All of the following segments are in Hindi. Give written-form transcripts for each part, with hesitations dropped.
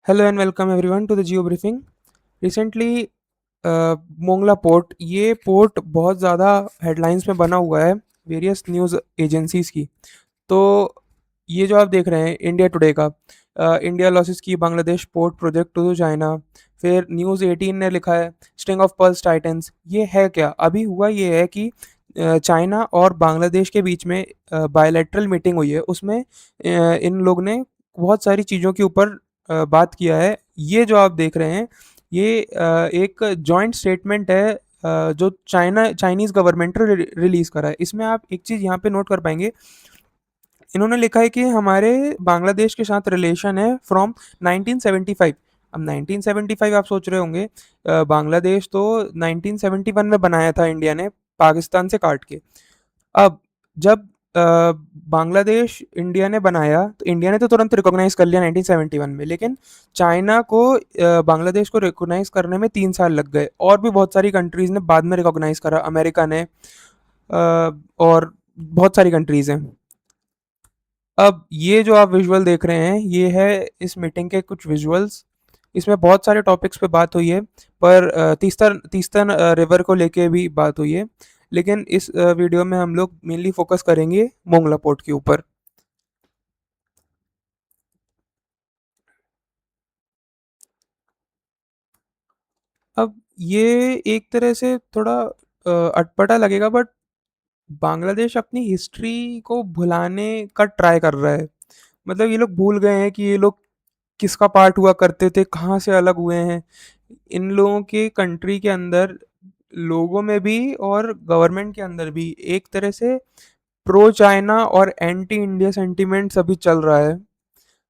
Hello and welcome everyone to the geo briefing. Recently Mongla port, ये पोर्ट बहुत ज़्यादा हेडलाइंस में बना हुआ है वेरियस न्यूज़ एजेंसीज की। तो ये जो आप देख रहे हैं इंडिया टुडे का, इंडिया लॉसेस की Bangladesh port project to China. फिर न्यूज़ 18 ने लिखा है स्ट्रिंग ऑफ पर्ल्स टाइटन्स। ये है क्या? अभी हुआ ये है कि चाइना और बांग्लादेश के बीच में बायलैटरल मीटिंग हुई है। उसमें इन लोग ने बहुत सारी चीज़ों के ऊपर बात किया है। ये जो आप देख रहे हैं, ये एक जॉइंट स्टेटमेंट है जो चाइनीज़ गवर्नमेंट ने रिलीज़ करा है। इसमें आप एक चीज़ यहाँ पे नोट कर पाएंगे, इन्होंने लिखा है कि हमारे बांग्लादेश के साथ रिलेशन है फ्रॉम 1975। अब 1975 आप सोच रहे होंगे, बांग्लादेश तो 1971 में बनाया था इंडिया ने, पाकिस्तान से काट के। अब जब बांग्लादेश इंडिया ने बनाया तो इंडिया ने तो तुरंत रिकॉग्नाइज कर लिया 1971 में, लेकिन चाइना को बांग्लादेश को रिकॉग्नाइज करने में 3 साल लग गए। और भी बहुत सारी कंट्रीज ने बाद में रिकॉग्नाइज करा, अमेरिका ने, और बहुत सारी कंट्रीज हैं। अब ये जो आप विजुअल देख रहे हैं, ये है इस मीटिंग के कुछ विजुअल्स। इसमें बहुत सारे टॉपिक्स पे बात हुई है, पर तीस्ता तीस्ता रिवर को लेके भी बात हुई है। लेकिन इस वीडियो में हम लोग मेनली फोकस करेंगे मोंगला पोर्ट के ऊपर। अब ये एक तरह से थोड़ा अटपटा लगेगा, बट बांग्लादेश अपनी हिस्ट्री को भुलाने का ट्राई कर रहा है। मतलब ये लोग भूल गए हैं कि ये लोग किसका पार्ट हुआ करते थे, कहाँ से अलग हुए हैं। इन लोगों के कंट्री के अंदर, लोगों में भी और गवर्नमेंट के अंदर भी एक तरह से प्रो चाइना और एंटी इंडिया सेंटीमेंट्स अभी चल रहा है।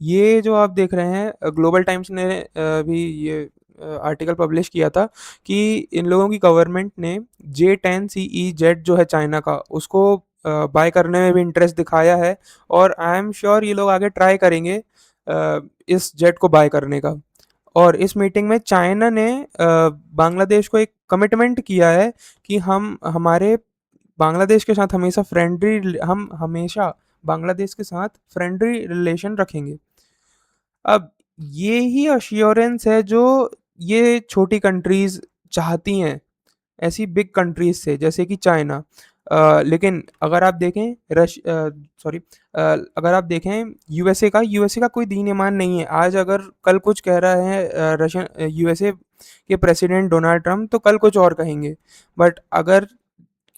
ये जो आप देख रहे हैं, ग्लोबल टाइम्स ने भी ये आर्टिकल पब्लिश किया था कि इन लोगों की गवर्नमेंट ने J10CE जेट जो है चाइना का, उसको बाय करने में भी इंटरेस्ट दिखाया है। और आई एम श्योर ये लोग आगे ट्राई करेंगे इस जेट को बाय करने का। और इस मीटिंग में चाइना ने बांग्लादेश को एक कमिटमेंट किया है कि हम हमेशा बांग्लादेश के साथ फ्रेंडली रिलेशन रखेंगे। अब ये ही अश्योरेंस है जो ये छोटी कंट्रीज चाहती हैं ऐसी बिग कंट्रीज से, जैसे कि चाइना। लेकिन अगर आप देखें सॉरी अगर आप देखें यूएसए का कोई दीन ईमान नहीं है। आज अगर कल कुछ कह रहा है रशियन यूएसए के प्रेसिडेंट डोनाल्ड ट्रम्प, तो कल कुछ और कहेंगे। बट अगर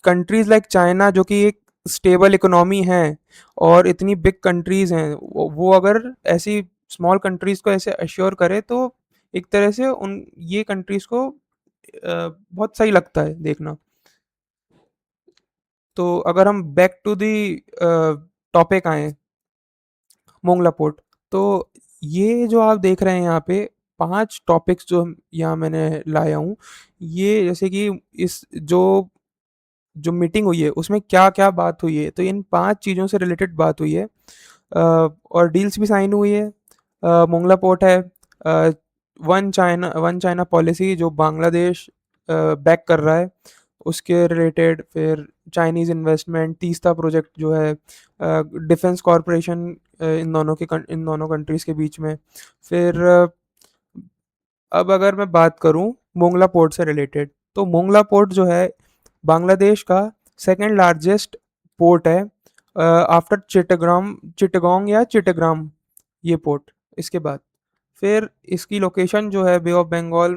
कंट्रीज लाइक चाइना, जो कि एक स्टेबल इकोनॉमी है और इतनी बिग कंट्रीज हैं, वो अगर ऐसी स्मॉल कंट्रीज को ऐसे अश्योर करे, तो एक तरह से उन ये कंट्रीज को बहुत सही लगता है देखना। तो अगर हम बैक टू दी टॉपिक आए, मोंगला पोर्ट, तो ये जो आप देख रहे हैं यहाँ पे 5 टॉपिक्स जो यहाँ मैंने लाया हूँ। ये जैसे कि इस जो जो मीटिंग हुई है उसमें क्या क्या बात हुई है, तो इन 5 चीज़ों से रिलेटेड बात हुई है। और डील्स भी साइन हुई है। मोंगला पोर्ट है, वन चाइना पॉलिसी जो बांग्लादेश बैक कर रहा है, उसके रिलेटेड। फिर चाइनीज़ इन्वेस्टमेंट, तीस्ता प्रोजेक्ट जो है, डिफेंस कॉरपोरेशन इन दोनों कंट्रीज़ के बीच में। फिर अब अगर मैं बात करूं मोंगला पोर्ट से रिलेटेड, तो मोंगला पोर्ट जो है बांग्लादेश का सेकंड लार्जेस्ट पोर्ट है आफ्टर चिटगांग या चिटग्राम, ये पोर्ट इसके बाद। फिर इसकी लोकेशन जो है बे ऑफ बंगाल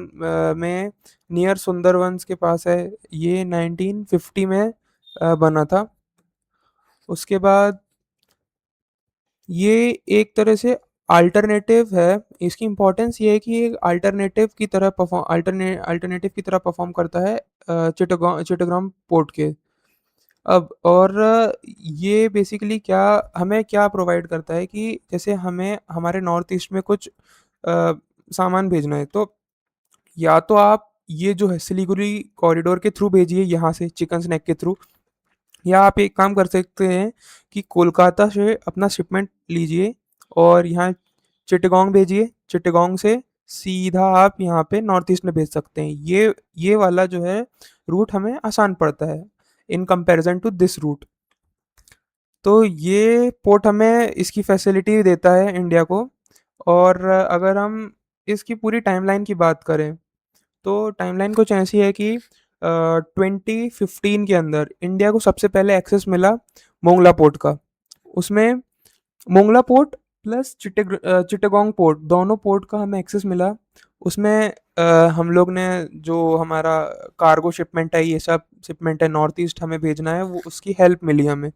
में नियर सुंदरबंस के पास है। ये 1950 में बना था। उसके बाद ये एक तरह से अल्टरनेटिव है। इसकी इम्पोर्टेंस ये है कि ये अल्टरनेटिव की तरह परफॉर्म करता है चिटगांव पोर्ट के। अब और ये बेसिकली हमें क्या प्रोवाइड करता है कि जैसे हमें हमारे नॉर्थ ईस्ट में कुछ सामान भेजना है, तो या तो आप ये जो है सिलीगुड़ी कॉरिडोर के थ्रू भेजिए, यहाँ से चिकन स्नैक के थ्रू। या आप एक काम कर सकते हैं कि कोलकाता से अपना शिपमेंट लीजिए और यहाँ चिटगांव भेजिए। चिटगांव से सीधा आप यहाँ पे नॉर्थ ईस्ट में भेज सकते हैं। ये वाला जो है रूट हमें आसान पड़ता है in comparison to this route. तो ये पोर्ट हमें इसकी फैसिलिटी देता है इंडिया को। और अगर हम इसकी पूरी टाइमलाइन की बात करें तो टाइमलाइन कुछ ऐसी है कि 2015 के अंदर इंडिया को सबसे पहले एक्सेस मिला मोंगला पोर्ट का। उसमें Mongla port plus Chittagong port, दोनों पोर्ट का हमें एक्सेस मिला। उसमें हम लोग ने जो हमारा कार्गो शिपमेंट है, ये सब शिपमेंट है नॉर्थ ईस्ट हमें भेजना है, वो उसकी हेल्प मिली हमें।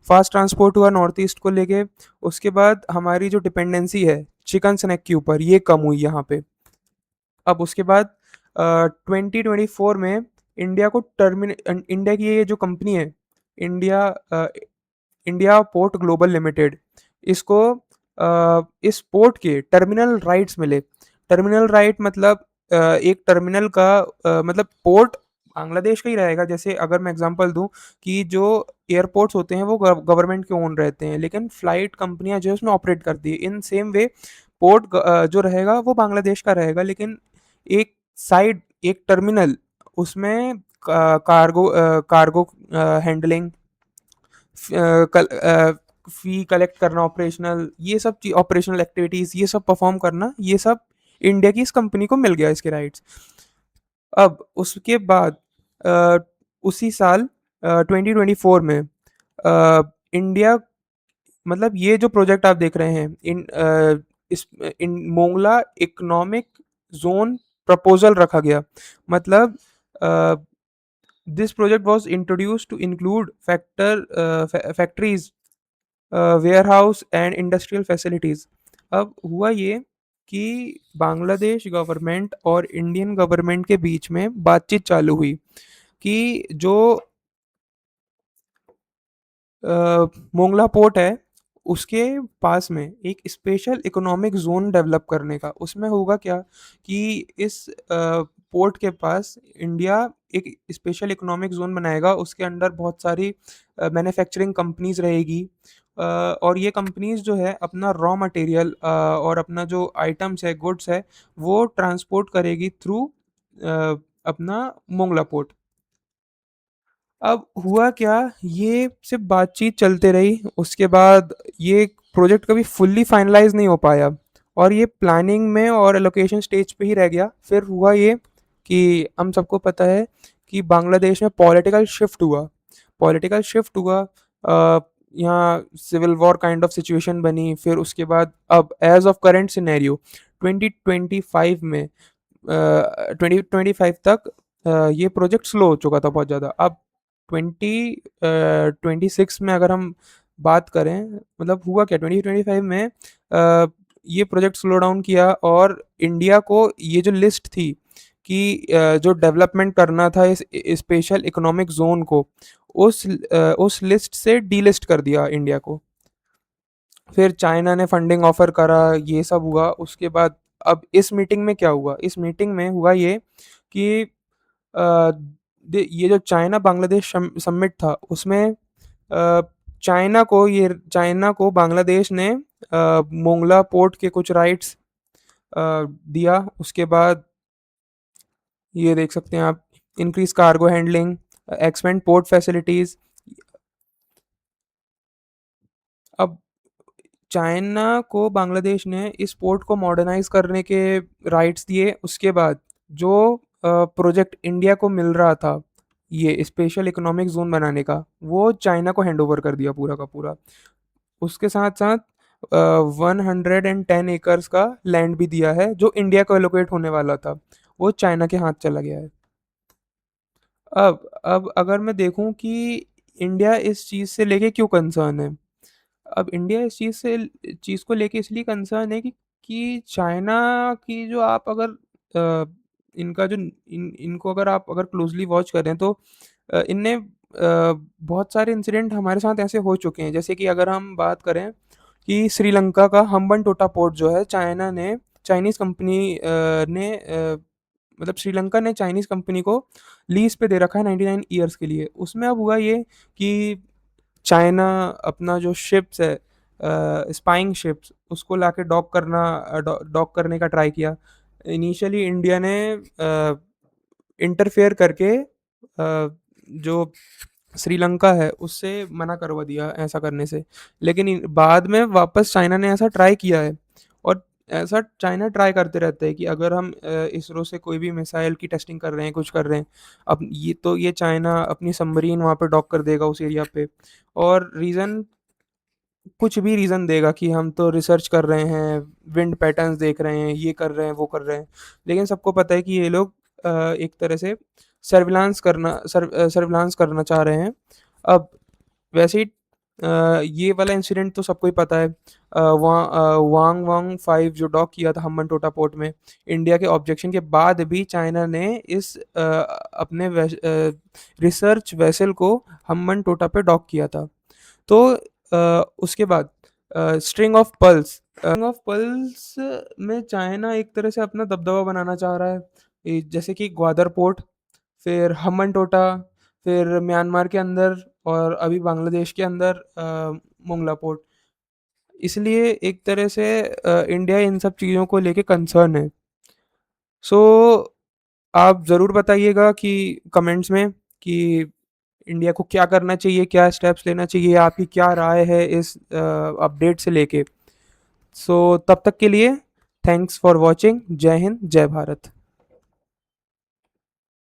फास्ट ट्रांसपोर्ट हुआ नॉर्थ ईस्ट को लेके। उसके बाद हमारी जो डिपेंडेंसी है चिकन स्नैक के ऊपर, ये कम हुई यहाँ पे। अब उसके बाद 2024 में इंडिया की ये जो कंपनी है, India India port global limited, इसको इस पोर्ट के टर्मिनल राइट्स मिले। टर्मिनल राइट मतलब एक टर्मिनल का मतलब पोर्ट बांग्लादेश का ही रहेगा। जैसे अगर मैं एग्जांपल दूं कि जो एयरपोर्ट्स होते हैं वो गवर्नमेंट के ओन रहते हैं, लेकिन फ्लाइट कंपनियां जो है उसमें ऑपरेट करती है। इन सेम वे पोर्ट जो रहेगा वो बांग्लादेश का रहेगा, लेकिन एक साइड, एक टर्मिनल, उसमें कार्गो हैंडलिंग, फी कलेक्ट करना, ऑपरेशनल, ये सब ऑपरेशनल एक्टिविटीज ये सब परफॉर्म करना, ये सब इंडिया की इस कंपनी को मिल गया इसके राइट्स। अब उसके बाद अ, उसी साल 2024 में इंडिया, मतलब ये जो प्रोजेक्ट आप देख रहे हैं इस इन मोंगला इकोनॉमिक जोन प्रपोजल रखा गया। मतलब this project was introduced to include factories, warehouse and industrial facilities. अब हुआ ये कि बांग्लादेश गवर्नमेंट और इंडियन गवर्नमेंट के बीच में बातचीत चालू हुई कि जो मोंगला पोर्ट है उसके पास में एक स्पेशल इकोनॉमिक जोन डेवलप करने का। उसमें होगा क्या कि इस पोर्ट के पास इंडिया एक स्पेशल इकोनॉमिक जोन बनाएगा। उसके अंदर बहुत सारी मैन्युफैक्चरिंग कंपनीज रहेगी, और ये कंपनीज जो है अपना रॉ मटेरियल और अपना जो आइटम्स है, गुड्स है, वो ट्रांसपोर्ट करेगी थ्रू अपना मोंगला पोर्ट। अब हुआ क्या, ये सिर्फ बातचीत चलते रही। उसके बाद ये प्रोजेक्ट कभी फुल्ली फाइनलाइज नहीं हो पाया और ये प्लानिंग में और एलोकेशन स्टेज पे ही रह गया। फिर हुआ ये कि हम सबको पता है कि बांग्लादेश में पॉलिटिकल शिफ्ट हुआ। यहाँ civil war kind of situation बनी। फिर उसके बाद अब एज ऑफ करेंट सिनेरियो 2025 में 2025 तक ये प्रोजेक्ट स्लो हो चुका था बहुत ज़्यादा। अब 2026 में अगर हम बात करें, मतलब हुआ क्या 2025 में ये प्रोजेक्ट स्लो डाउन किया और इंडिया को ये जो लिस्ट थी कि जो डेवलपमेंट करना था इस स्पेशल इकोनॉमिक जोन को, उस लिस्ट से डीलिस्ट कर दिया इंडिया को। फिर चाइना ने फंडिंग ऑफर करा, ये सब हुआ। उसके बाद अब इस मीटिंग में क्या हुआ, इस मीटिंग में हुआ ये कि अ, ये जो चाइना बांग्लादेश समिट था उसमें अ, चाइना को बांग्लादेश ने मोंगला पोर्ट के कुछ राइट्स दिया। उसके बाद ये देख सकते हैं आप, increase cargo handling, expand port facilities. अब चाइना को बांग्लादेश ने इस पोर्ट को मॉडर्नाइज करने के राइट्स दिए। उसके बाद जो प्रोजेक्ट इंडिया को मिल रहा था ये स्पेशल इकोनॉमिक जोन बनाने का, वो चाइना को हैंड ओवर कर दिया पूरा का पूरा। उसके साथ साथ 110 एकर्स का लैंड भी दिया है जो इंडिया को एलोकेट होने वाला था, वो चाइना के हाथ चला गया है। अब अगर मैं देखूं कि इंडिया इस चीज़ से लेके क्यों कंसर्न है। अब इंडिया इस चीज़ को लेके इसलिए कंसर्न है कि चाइना की जो आप अगर इनका जो इनको अगर आप अगर क्लोजली वॉच करें तो इनने बहुत सारे इंसिडेंट हमारे साथ ऐसे हो चुके हैं। जैसे कि अगर हम बात करें कि श्रीलंका का हम्बनटोटा पोर्ट जो है, चाइनीज़ कंपनी ने मतलब श्रीलंका ने चाइनीज़ कंपनी को लीज पे दे रखा है 99 ईयर्स के लिए। उसमें अब हुआ ये कि चाइना अपना जो शिप्स है, स्पाइंग शिप्स, उसको लाके डॉक करने का ट्राई किया। इनिशियली इंडिया ने इंटरफेयर करके जो श्रीलंका है उससे मना करवा दिया ऐसा करने से। लेकिन बाद में वापस चाइना ने ऐसा ट्राई किया है। और ऐसा चाइना ट्राई करते रहता है कि अगर हम इसरो से कोई भी मिसाइल की टेस्टिंग कर रहे हैं, कुछ कर रहे हैं, अब ये चाइना अपनी सबमरीन वहाँ पे डॉक कर देगा उस एरिया पे, और रीज़न कुछ भी रीज़न देगा कि हम तो रिसर्च कर रहे हैं, विंड पैटर्न्स देख रहे हैं, ये कर रहे हैं, वो कर रहे हैं। लेकिन सबको पता है कि ये लोग एक तरह से सर्विलांस करना चाह रहे हैं। अब वैसे ही ये वाला इंसिडेंट तो सबको ही पता है। वांग वांग 5 जो डॉक किया था हम्बनटोटा पोर्ट में, इंडिया के ऑब्जेक्शन के बाद भी चाइना ने इस अपने रिसर्च वेसल को हम्बनटोटा पे डॉक किया था। तो उसके बाद स्ट्रिंग ऑफ पल्स में चाइना एक तरह से अपना दबदबा बनाना चाह रहा है। जैसे कि ग्वादर पोर्ट, फिर हम्बनटोटा, फिर म्यांमार के अंदर, और अभी बांग्लादेश के अंदर मोंगला पोर्ट। इसलिए एक तरह से इंडिया इन सब चीज़ों को लेके कंसर्न है। सो आप ज़रूर बताइएगा कि कमेंट्स में कि इंडिया को क्या करना चाहिए, क्या स्टेप्स लेना चाहिए, आपकी क्या राय है इस अपडेट से लेके। सो तब तक के लिए थैंक्स फॉर वॉचिंग। जय हिंद, जय भारत।